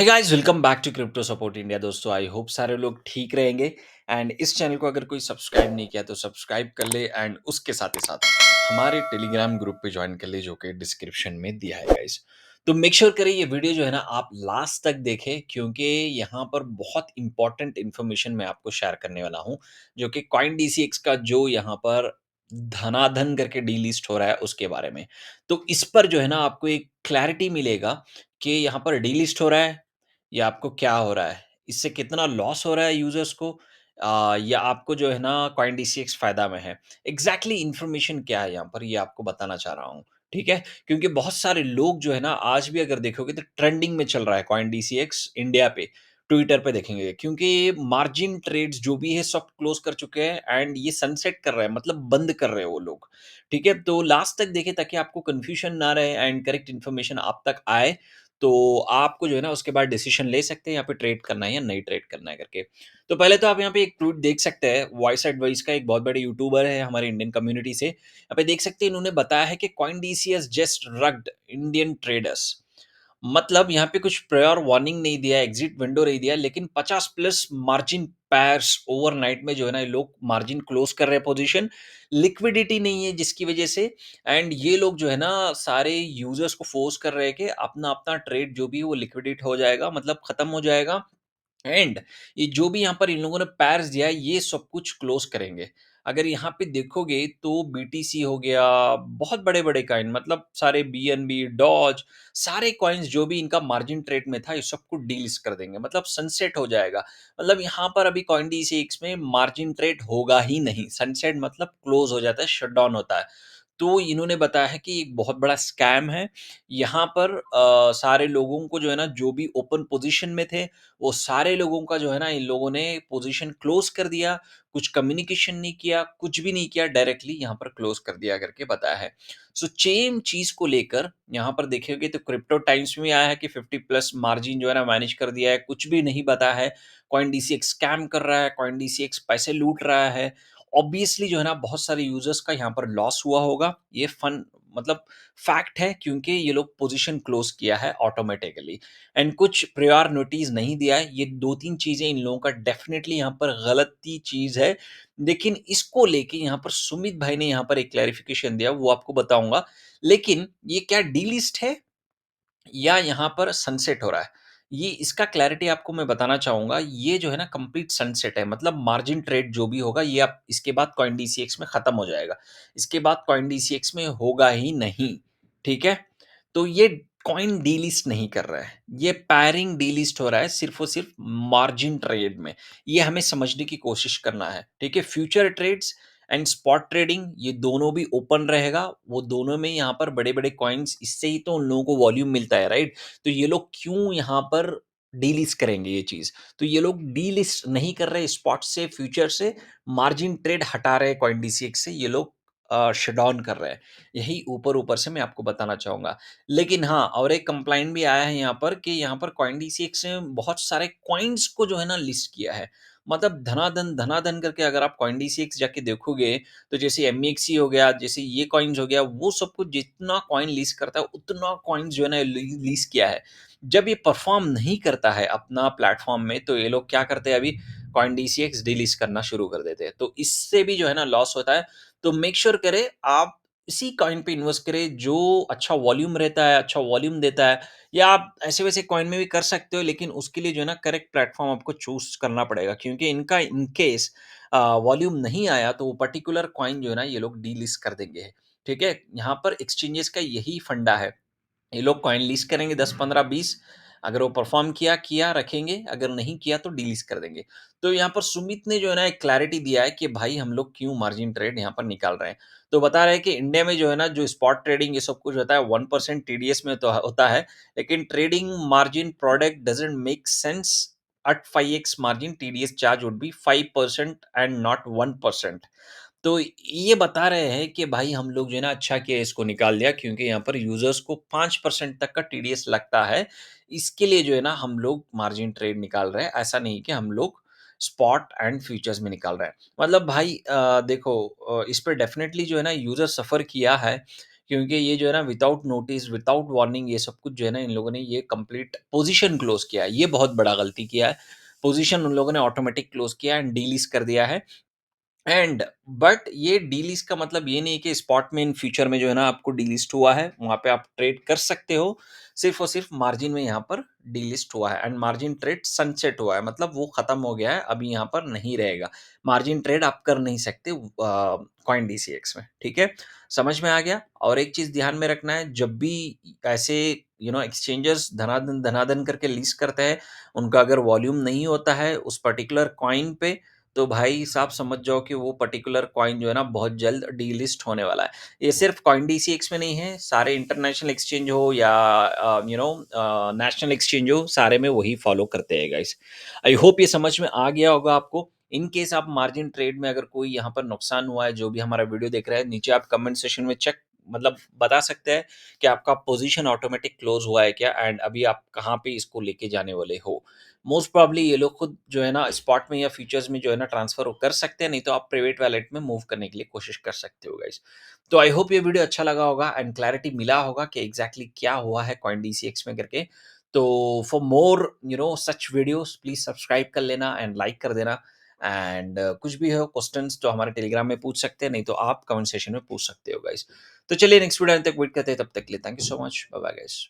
Hey guys welcome back to Crypto Support India. दोस्तों I hope सारे लोग ठीक रहेंगे एंड इस चैनल को अगर कोई सब्सक्राइब नहीं किया तो सब्सक्राइब कर ले एंड उसके साथ ही साथ हमारे टेलीग्राम ग्रुप पे ज्वाइन कर ले जो कि डिस्क्रिप्शन में दिया है गाइस। तो मेक श्योर करें ये वीडियो जो है ना आप लास्ट तक देखें क्योंकि यहाँ पर बहुत इंपॉर्टेंट इन्फॉर्मेशन मैं आपको शेयर करने वाला हूँ जो कि कॉइन डीसीएक्स का जो यहाँ पर धनाधन करके डीलिस्ट हो रहा है उसके बारे में। तो इस पर जो है ना आपको एक क्लैरिटी मिलेगा कि यहाँ पर डीलिस्ट हो रहा है या आपको क्या हो रहा है? इससे कितना लॉस हो रहा है यूज़र्स को या आपको जो है ना कॉइन डीसीएक्स फ़ायदा में है? एग्ज़ैक्टली इन्फॉर्मेशन क्या है यहाँ पर ये आपको बताना चाह रहा हूँ, ठीक है? क्योंकि बहुत सारे लोग जो है ना आज भी अगर देखोगे तो ट्रेंडिंग में चल रहा है कॉइन डीसीएक्स इंडिया पे, ट्विटर पे देखेंगे क्योंकि मार्जिन ट्रेड्स जो भी है सब क्लोज़ कर चुके हैं एंड ये सनसेट कर रहे हैं मतलब बंद कर रहे हैं वो लोग, ठीक है? तो लास्ट तक देखें ताकि आपको कन्फ्यूज़न ना रहे एंड करेक्ट इन्फॉर्मेशन आप तक आए तो आपको जो है ना उसके बाद डिसीजन ले सकते हैं यहाँ पे ट्रेड करना है या नहीं ट्रेड करना है करके। तो पहले तो आप यहाँ पे एक ट्वीट देख सकते हैं, वॉइस एडवाइस का एक बहुत बड़े यूट्यूबर है हमारे इंडियन कम्युनिटी से। यहाँ पे देख सकते हैं इन्होंने बताया है कि coin DCS just rugged Indian traders. मतलब यहाँ पे कुछ प्रायर वार्निंग नहीं दिया, एग्जिट विंडो नहीं दिया, लेकिन 50 प्लस मार्जिन पैर्स ओवरनाइट में जो है ना ये लोग मार्जिन क्लोज कर रहे हैं पोजीशन। लिक्विडिटी नहीं है जिसकी वजह से एंड ये लोग जो है ना सारे यूजर्स को फोर्स कर रहे हैं कि अपना अपना ट्रेड जो भी है वो लिक्विडेट हो जाएगा मतलब खत्म हो जाएगा एंड ये जो भी यहाँ पर इन लोगों ने पैर्स दिया है ये सब कुछ क्लोज करेंगे। अगर यहाँ पे देखोगे तो बीटीसी हो गया, बहुत बड़े-बड़े कॉइन मतलब सारे बीएनबी, डॉज सारे कॉइन्स जो भी इनका मार्जिन ट्रेड में था, ये सब कुछ डीलिस्ट कर देंगे मतलब सनसेट हो जाएगा। मतलब यहाँ पर अभी कॉइन डीसीएक्स में मार्जिन ट्रेड होगा ही नहीं, सनसेट मतलब क्लोज़ हो जाता है, शट डाउन होता है। तो इन्होंने बताया है कि एक बहुत बड़ा स्कैम है। यहाँ पर सारे लोगों को जो है ना जो भी ओपन पोज़ीशन में थे वो सारे लोगों का जो है ना इन लोगों ने पोजीशन क्लोज कर दिया, कुछ कम्युनिकेशन नहीं किया, कुछ भी नहीं किया, डायरेक्टली यहाँ पर क्लोज कर दिया करके बताया है। सो सेम चीज़ को लेकर यहाँ पर देखोगे तो क्रिप्टो टाइम्स में आया है कि 50 प्लस मार्जिन जो है ना मैनेज कर दिया है, कुछ भी नहीं बताया है। कॉइन डीसीएक्स स्कैम कर रहा है, कॉइन डीसीएक्स पैसे लूट रहा है। ऑब्वियसली जो है ना बहुत सारे यूज़र्स का यहाँ पर लॉस हुआ होगा। ये फन मतलब फैक्ट है क्योंकि ये लोग पोजीशन क्लोज किया है ऑटोमैटिकली। एंड कुछ प्रायर नोटिस नहीं दिया है। ये 2-3 चीज़ें इन लोगों का डेफ़िनेटली यहाँ पर गलती चीज़ है। लेकिन इसको लेके यहाँ पर सुमित भाई ने यहाँ पर एक क्लैरिफ़िकेशन दिया, वो आपको बताऊँगा। लेकिन ये क्या डीलिस्ट है या यहाँ पर सनसेट हो रहा है? ये इसका क्लैरिटी आपको मैं बताना चाहूँगा। ये जो है ना कंप्लीट सनसेट है मतलब मार्जिन ट्रेड जो भी होगा ये आप इसके बाद कॉइन डीसीएक्स में खत्म हो जाएगा। इसके बाद कॉइन डीसीएक्स में होगा ही नहीं, ठीक है? तो ये कॉइन डीलिस्ट नहीं कर रहा है। ये पेयरिंग डीलिस्ट हो रहा है सिर्फ़ और सिर्फ़ मार्जिन ट्रेड में। ये हमें समझने की कोशिश करना है, ठीक है? Future trades and spot trading ये दोनों भी ओपन रहेगा। वो दोनों में यहाँ पर बड़े-बड़े कॉइन्स इससे ही तो उन लोगों को वॉल्यूम मिलता है, राइट? तो ये लोग क्यों यहाँ पर डीलिस्ट करेंगे ये चीज़? तो ये लोग डीलिस्ट नहीं कर रहे स्पॉट से, फ्यूचर से, मार्जिन ट्रेड हटा रहे हैं कॉइन डीसीएक्स से, ये लोग शट डाउन कर रहे हैं। यही ऊपर-ऊपर से मैं आपको बताना चाहूँगा। लेकिन हाँ, और एक कंप्लेंट भी आया है यहाँ पर कि यहाँ पर कॉइन डीसीएक्स ने बहुत सारे कॉइन्स को जो है ना लिस्ट किया है। मतलब धनाधन, धनाधन करके अगर आप कॉइन डीसीएक्स जाके देखोगे तो जैसे एमईएक्सई हो गया, जैसे ये कॉइन्स हो गया, वो सब कुछ जितना कॉइन लीज़ करता है, उतना कॉइन्स जो है ना लीज़ किया है। जब ये परफ़ॉर्म नहीं करता है अपना प्लेटफ़ॉर्म में, तो ये लोग क्या करते हैं अभी, कॉइन डीसीएक्स डिलीज़ करना शुरू कर देते हैं। तो इससे भी जो है ना लॉस होता है। तो मेक श्योर करें आप इसी कॉइन पे इन्वेस्ट करें जो अच्छा वॉल्यूम रहता है, अच्छा वॉल्यूम देता है या आप ऐसे-वैसे कॉइन में भी कर सकते हो, लेकिन उसके लिए जो है ना करेक्ट प्लेटफ़ॉर्म आपको चूज़ करना पड़ेगा क्योंकि इनका इन केस वॉल्यूम नहीं आया तो वो पर्टिकुलर कॉइन जो है ना ये लोग डीलिस्ट कर देंगे, ठीक है? यहाँ पर एक्सचेंजेस का यही फंडा है। ये लोग कॉइन लीज़ करेंगे 10, 15, 20 अगर वो परफ़ॉर्म किया, किया रखेंगे, अगर नहीं किया तो डीलीज़ कर देंगे। तो यहाँ पर सुमित ने जो है ना एक क्लैरिटी दिया है कि भाई हम लोग क्यों मार्जिन ट्रेड यहाँ पर निकाल रहे हैं। तो बता रहे हैं कि इंडिया में जो है ना जो स्पॉट ट्रेडिंग ये सब कुछ होता है 1% टीडीएस में तो होता है, लेकिन trading margin product doesn't make sense at 5x margin TDS charge would be 5% and not 1%। तो ये बता रहे हैं कि भाई हम लोग जो है ना अच्छा किया इसको निकाल दिया क्योंकि यहाँ पर यूज़र्स को 5% तक का टीडीएस लगता है। इसके लिए जो है ना हम लोग मार्जिन ट्रेड निकाल रहे हैं। ऐसा नहीं कि हम लोग स्पॉट एंड फ्यूचर्स में निकाल रहे हैं। मतलब भाई देखो इस पे डेफ़िनेटली जो है ना यूज़र सफ़र किया है क्योंकि ये जो है ना विदाउट नोटिस, विदाउट वार्निंग ये सब कुछ जो है ना इन लोगों ने ये कंप्लीट पोज़ीशन क्लोज़ किया है। ये बहुत बड़ा गलती किया है। पोज़ीशन उन लोगों ने ऑटोमैटिक क्लोज़ किया एंड डीलिस्ट कर दिया है। एंड बट ये डीलिस्ट का मतलब ये नहीं है कि स्पॉट में इन फ्यूचर में जो है ना आपको डीलिस्ट हुआ है, वहाँ पे आप ट्रेड कर सकते हो। सिर्फ़ और सिर्फ़ मार्जिन में यहाँ पर डीलिस्ट हुआ है एंड मार्जिन ट्रेड सनसेट हुआ है, मतलब वो ख़त्म हो गया है, अभी यहाँ पर नहीं रहेगा। मार्जिन ट्रेड आप कर नहीं सकते कॉइन डीसीएक्स में, ठीक है? समझ में आ गया? और एक चीज़ ध्यान में रखना है, जब भी ऐसे एक्सचेंजर्स धनाधन धनाधन करके लीस्ट करते हैं, उनका अगर वॉल्यूम नहीं होता है उस पर्टिकुलर कॉइन पे, तो भाई साहब समझ जाओ कि वो पर्टिकुलर कॉइन जो है ना बहुत जल्द डीलिस्ट होने वाला है। ये सिर्फ़ कॉइनडीसीएक्स में नहीं है, सारे इंटरनेशनल एक्सचेंज हो या नेशनल एक्सचेंज हो, सारे में वही फ़ॉलो करते हैं गाइस। आई होप ये समझ में आ गया होगा आपको। इन केस आप मार्जिन ट्रेड में अगर कोई यहाँ पर नुकसान हुआ है, जो भी हमारा वीडियो देख रहा है, नीचे आप कमेंट सेक्शन में चेक मतलब बता सकते हैं कि आपका पोज़ीशन ऑटोमैटिक क्लोज़ हुआ है क्या एंड अभी आप कहाँ पे इसको लेके जाने वाले हो। मोस्ट प्रोबब्ली ये लोग खुद जो है ना स्पॉट में या फ्यूचर्स में जो है ना ट्रांसफर कर सकते हैं, नहीं तो आप प्राइवेट वैलेट में मूव करने के लिए कोशिश कर सकते हो गाइस। तो आई होप ये वीडियो अच्छा लगा होगा एंड क्लैरिटी मिला होगा कि एग्जैक्टली क्या हुआ है कॉइन डीसीएक्स में करके। तो for more such videos please subscribe कर लेना एंड लाइक कर देना एंड कुछ भी हो क्वेश्चंस तो हमारे टेलीग्राम में पूछ सकते हैं, नहीं तो आप कमेंट सेशन में पूछ सकते हो गाइस। तो चलिए नेक्स्ट वीडियो तक वेट करते हैं, तब तक के लिए thank you so much, bye bye guys.